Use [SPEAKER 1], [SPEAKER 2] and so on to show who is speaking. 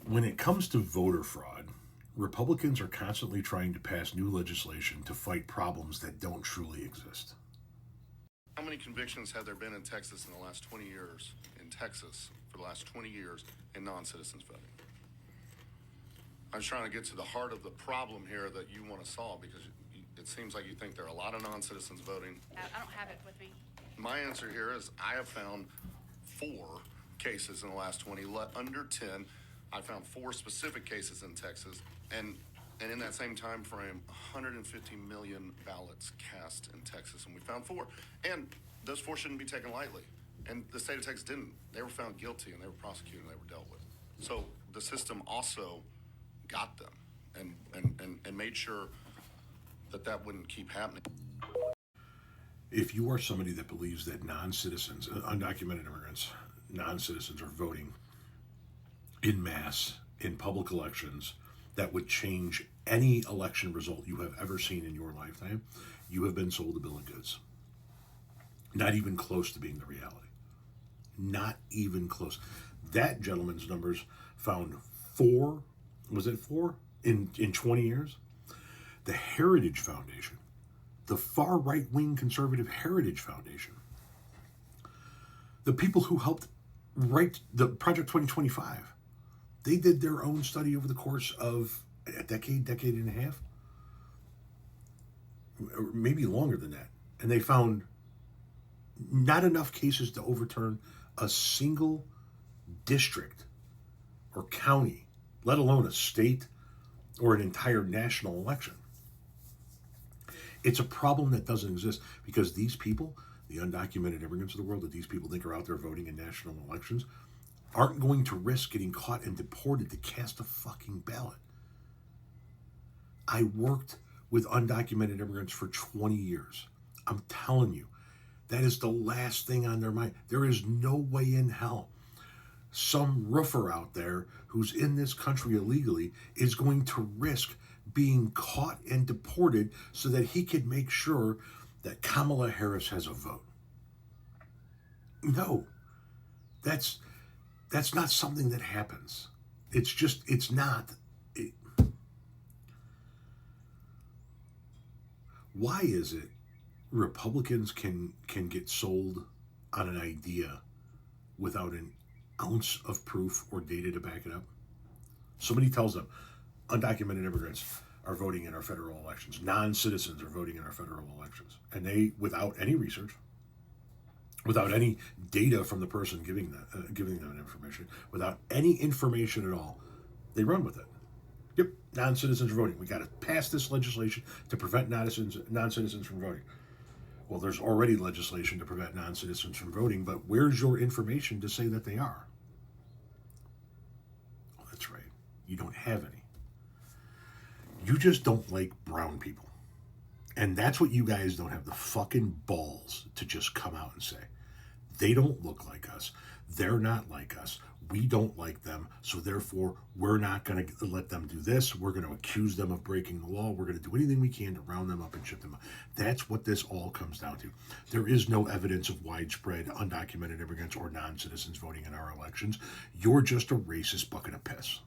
[SPEAKER 1] When it comes to voter fraud, Republicans are constantly trying to pass new legislation to fight problems that don't truly exist.
[SPEAKER 2] How many convictions have there been in Texas in the last 20 years, in Texas for the last 20 years, in non-citizens voting? I'm trying to get to the heart of the problem here that you want to solve, because it seems like you think there are a lot of non-citizens voting.
[SPEAKER 3] I don't have it with me.
[SPEAKER 2] My answer here is I have found 4 cases in the last 20, under 10. I found 4 specific cases in Texas, and in that same time frame, 150 million ballots cast in Texas, and we found 4. And those 4 shouldn't be taken lightly. And the state of Texas didn't. They were found guilty, and they were prosecuted, and they were dealt with. So the system also got them and made sure that wouldn't keep happening.
[SPEAKER 1] If you are somebody that believes that non-citizens, undocumented immigrants, non-citizens are voting in mass in public elections that would change any election result you have ever seen in your lifetime, you have been sold a bill of goods. Not even close to being the reality. Not even close. That gentleman's numbers found 4, was it 4 in 20 years? The Heritage Foundation, the far right-wing conservative Heritage Foundation, the people who helped write the Project 2025, they did their own study over the course of a decade and a half, or maybe longer than that. And they found not enough cases to overturn a single district or county, let alone a state or an entire national election. It's a problem that doesn't exist because these people, the undocumented immigrants of the world that these people think are out there voting in national elections, aren't going to risk getting caught and deported to cast a fucking ballot. I worked with undocumented immigrants for 20 years. I'm telling you, that is the last thing on their mind. There is no way in hell some roofer out there who's in this country illegally is going to risk being caught and deported so that he can make sure that Kamala Harris has a vote. No, that's not something that happens. It's not. Why is it Republicans can get sold on an idea without an ounce of proof or data to back it up? Somebody tells them undocumented immigrants are voting in our federal elections, non-citizens are voting in our federal elections, and they, without any research, without any data from the person giving them information, without any information at all, they run with it. Yep, non-citizens are voting. We got to pass this legislation to prevent non-citizens from voting. Well, there's already legislation to prevent non-citizens from voting, but where's your information to say that they are? Oh, that's right. You don't have any. You just don't like brown people. And that's what you guys don't have the fucking balls to just come out and say. They don't look like us. They're not like us. We don't like them. So therefore, we're not going to let them do this. We're going to accuse them of breaking the law. We're going to do anything we can to round them up and ship them up. That's what this all comes down to. There is no evidence of widespread undocumented immigrants or non-citizens voting in our elections. You're just a racist bucket of piss.